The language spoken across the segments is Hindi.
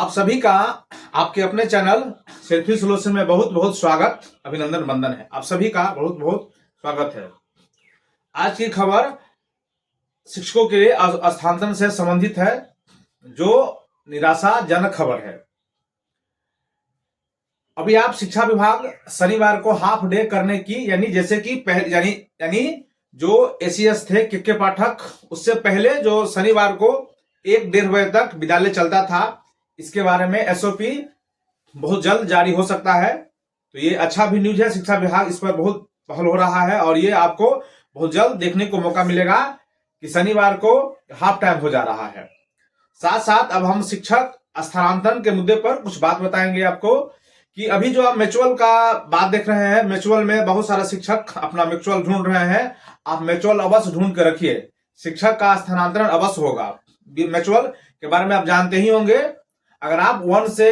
आप सभी का आपके अपने चैनल सेल्फी सोल्यूशन में बहुत बहुत स्वागत, अभिनंदन, वंदन है। आप सभी का बहुत बहुत स्वागत है। आज की खबर शिक्षकों के लिए स्थानांतरण से संबंधित है, जो निराशाजनक खबर है। अभी आप शिक्षा विभाग शनिवार को हाफ डे करने की यानी जैसे कि यानी जो एसीएस थे के पाठक, उससे पहले जो शनिवार को 1-1:30 बजे तक विद्यालय चलता था, इसके बारे में एसओपी बहुत जल्द जारी हो सकता है। तो ये अच्छा भी न्यूज है। शिक्षा विभाग इस पर बहुत पहल हो रहा है और ये आपको बहुत जल्द देखने को मौका मिलेगा कि शनिवार को हाफ टाइम हो जा रहा है। साथ साथ अब हम शिक्षक स्थानांतरण के मुद्दे पर कुछ बात बताएंगे आपको कि अभी जो आप म्यूचुअल का बात देख रहे हैं, म्यूचुअल में बहुत सारा शिक्षक अपना म्यूचुअल ढूंढ रहे हैं। आप म्यूचुअल अवश्य ढूंढ के रखिए, शिक्षक का स्थानांतरण अवश्य होगा। म्यूचुअल के बारे में आप जानते ही होंगे। अगर आप 1 से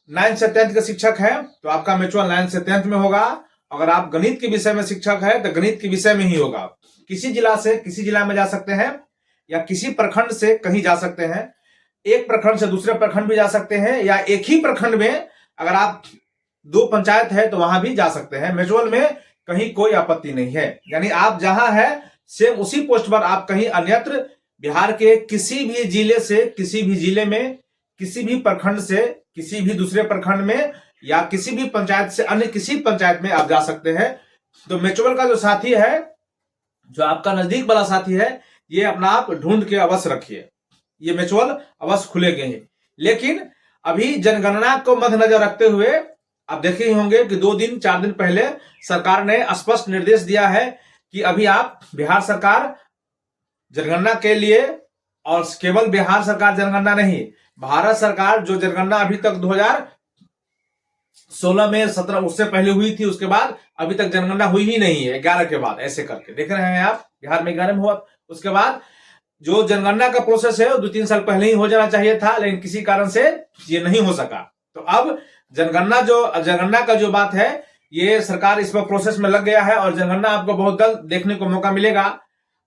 9 से 10 के शिक्षक हैं तो आपका म्यूचुअल 9 से 10 में होगा। अगर आप गणित के विषय में शिक्षक है तो गणित के विषय में ही होगा। किसी जिला से किसी जिला में जा सकते हैं या किसी प्रखंड से कहीं जा सकते हैं, एक प्रखंड से दूसरे प्रखंड भी जा सकते हैं, या एक ही प्रखंड में अगर आप 2 पंचायत है तो वहां भी जा सकते हैं। म्यूचुअल में कहीं कोई आपत्ति नहीं है, यानी आप जहां है सेम उसी पोस्ट पर आप कहीं अन्यत्र बिहार के किसी भी जिले से किसी भी जिले में, किसी भी प्रखंड से किसी भी दूसरे प्रखंड में, या किसी भी पंचायत से अन्य किसी पंचायत में आप जा सकते हैं। तो म्यूचुअल का जो साथी है, जो आपका नजदीक वाला साथी है, ये अपना आप ढूंढ के अवश्य रखिए। ये म्यूचुअल अवश्य खुलेंगे ही। लेकिन अभी जनगणना को मद्देनजर रखते हुए आप देखे ही होंगे कि 2-4 दिन पहले सरकार ने स्पष्ट निर्देश दिया है कि अभी आप बिहार सरकार जनगणना के लिए, और केवल बिहार सरकार जनगणना नहीं, भारत सरकार जो जनगणना अभी तक 2016 में 17 उससे पहले हुई थी, उसके बाद अभी तक जनगणना हुई ही नहीं है। 11 के बाद ऐसे करके देख रहे हैं आप, बिहार में 11 में हुआ, उसके बाद जो जनगणना का प्रोसेस है वो 2-3 साल पहले ही हो जाना चाहिए था, लेकिन किसी कारण से ये नहीं हो सका। तो अब जनगणना का जो बात है, ये सरकार इस पर प्रोसेस में लग गया है और जनगणना आपको बहुत जल्द देखने को मौका मिलेगा।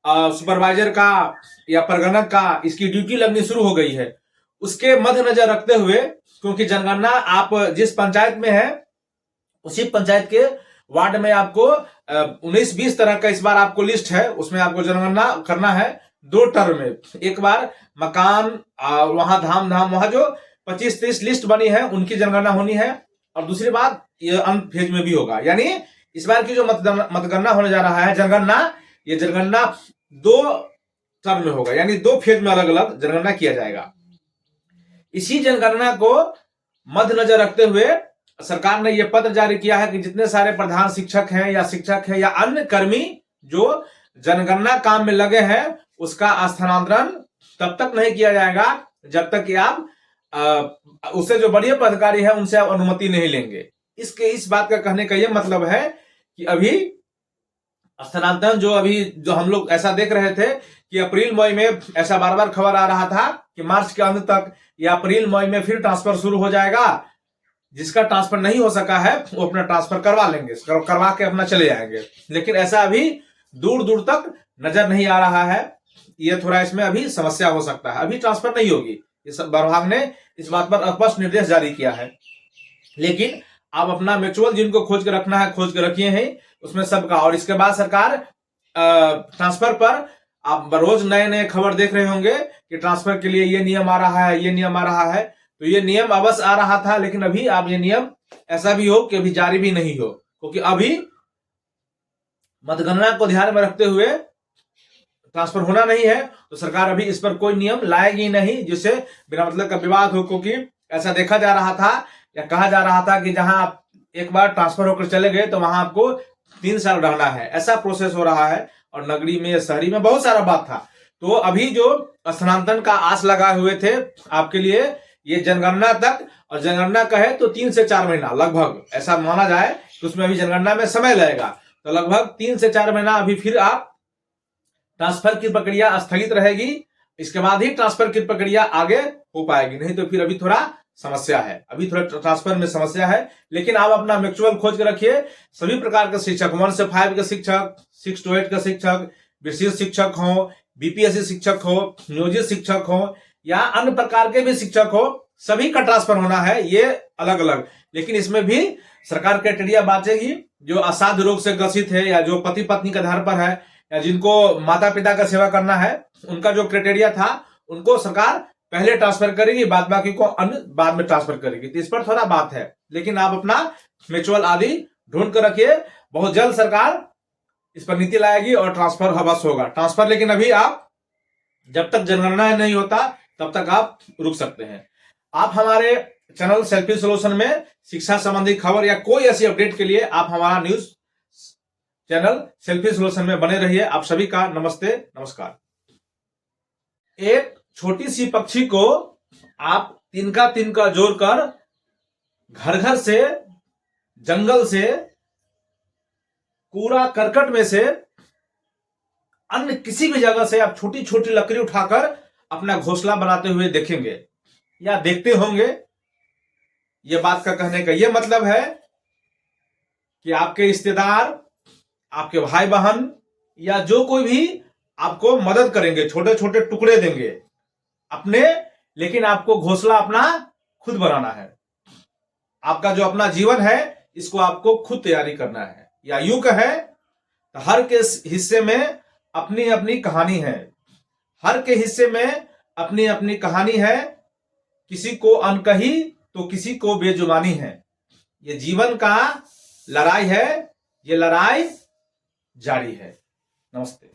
सुपरवाइजर का या परगणक का इसकी ड्यूटी लगनी शुरू हो गई है। उसके मद्देनजर रखते हुए, क्योंकि जनगणना आप जिस पंचायत में है उसी पंचायत के वार्ड में आपको 19-20 तरह का इस बार आपको लिस्ट है, उसमें आपको जनगणना करना है 2 टर्म में। एक बार मकान, वहां धाम वहां जो 25-30 लिस्ट बनी है उनकी जनगणना होनी है, और दूसरी बात ये अंत फेज में भी होगा। यानी इस बार की जो मतगणना होने जा रहा है, ये जनगणना 2 टर्म में होगा, यानी 2 फेज में अलग अलग जनगणना किया जाएगा। इसी जनगणना को मद्देनजर रखते हुए सरकार ने यह पत्र जारी किया है कि जितने सारे प्रधान शिक्षक हैं या अन्य कर्मी जो जनगणना काम में लगे हैं, उसका स्थानांतरण तब तक नहीं किया जाएगा जब तक कि आप उससे जो बड़े पदाधिकारी है उनसे आप अनुमति नहीं लेंगे। इस बात का कहने का यह मतलब है कि अभी स्थानांतरण जो हम लोग ऐसा देख रहे थे कि अप्रैल मई में ऐसा बार बार खबर आ रहा था कि मार्च के अंत तक या अप्रैल मई में फिर ट्रांसफर शुरू हो जाएगा। जिसका ट्रांसफर नहीं हो सका है वो अपना ट्रांसफर करवा लेंगे, करवा के अपना चले जाएंगे। लेकिन ऐसा अभी दूर दूर तक नजर नहीं आ रहा है। ये थोड़ा इसमें अभी समस्या हो सकता है, अभी ट्रांसफर नहीं होगी। इस विभाग ने इस बात पर स्पष्ट निर्देश जारी किया है। लेकिन आप अपना म्यूचुअल जिनको खोज के रखना है खोज के रखिए हैं उसमें सबका। और इसके बाद सरकार ट्रांसफर पर आप रोज नए खबर देख रहे होंगे कि ट्रांसफर के लिए ये नियम आ रहा है, ये नियम आ रहा है। तो ये नियम अवश्य आ रहा था, लेकिन अभी आप ये नियम ऐसा भी हो कि अभी जारी भी नहीं हो, क्योंकि अभी मतगणना को ध्यान में रखते हुए ट्रांसफर होना नहीं है। तो सरकार अभी इस पर कोई नियम लाएगी नहीं जिससे बिना मतलब का विवाद हो, क्योंकि ऐसा देखा जा रहा था या कहा जा रहा था कि जहां आप एक बार ट्रांसफर होकर चले गए तो वहां आपको 3 साल रहना है। ऐसा प्रोसेस हो रहा है और नगरी में शहरी में बहुत सारा बात था। तो अभी जो स्थानांतरण का आस लगाए हुए थे आपके लिए, ये जनगणना तक, और जनगणना कहे तो 3 से 4 महीना लगभग ऐसा माना जाए कि उसमें अभी जनगणना में समय लगेगा। तो लगभग 3 से 4 महीना अभी फिर आप ट्रांसफर की प्रक्रिया स्थगित रहेगी। इसके बाद ही ट्रांसफर की प्रक्रिया आगे हो पाएगी, नहीं तो फिर अभी थोड़ा समस्या है, अभी थोड़ा ट्रांसफर में समस्या है। लेकिन आप अपना म्यूचुअल खोज के रखिए। सभी प्रकार के शिक्षक, 1 से 5 के शिक्षक, 6 to 8 के शिक्षक, विशेष शिक्षक हो, बीपीएससी शिक्षक हो, नियोजित शिक्षक हो, या अन्य प्रकार के भी शिक्षक हो, सभी का ट्रांसफर होना है, ये अलग अलग। लेकिन इसमें भी सरकार क्राइटेरिया बांटेगी। जो असाध्य रोग से ग्रसित है, या जो पति पत्नी के आधार पर है, या जिनको माता पिता का सेवा करना है, उनका जो क्राइटेरिया था उनको सरकार पहले ट्रांसफर करेगी, बाद बाकी को अन्य बाद में ट्रांसफर करेगी। तो इस पर थोड़ा बात है, लेकिन आप अपना म्यूचुअल आदि ढूंढ कर रखिए। बहुत जल्द सरकार इस पर नीति लाएगी और ट्रांसफर अवश्य होगा। ट्रांसफर लेकिन अभी आप जब तक जनगणना नहीं होता तब तक आप रुक सकते हैं। आप हमारे चैनल सेल्फी सॉल्यूशन में शिक्षा संबंधी खबर या कोई ऐसी अपडेट के लिए आप हमारा न्यूज चैनल सेल्फी सॉल्यूशन में बने रहिए। आप सभी का नमस्ते, नमस्कार। एक छोटी सी पक्षी को आप तिनका जोड़कर घर घर से, जंगल से, कूड़ा करकट में से, अन्य किसी भी जगह से आप छोटी छोटी लकड़ी उठाकर अपना घोंसला बनाते हुए देखेंगे या देखते होंगे। यह बात का कहने का यह मतलब है कि आपके रिश्तेदार, आपके भाई बहन या जो कोई भी आपको मदद करेंगे, छोटे छोटे टुकड़े देंगे अपने, लेकिन आपको घोंसला अपना खुद बनाना है। आपका जो अपना जीवन है इसको आपको खुद तैयारी करना है। या यूं कहे तो हर के हिस्से में अपनी अपनी कहानी है, हर के हिस्से में अपनी अपनी कहानी है। किसी को अनकही तो किसी को बेजुबानी है। ये जीवन का लड़ाई है, ये लड़ाई जारी है। नमस्ते।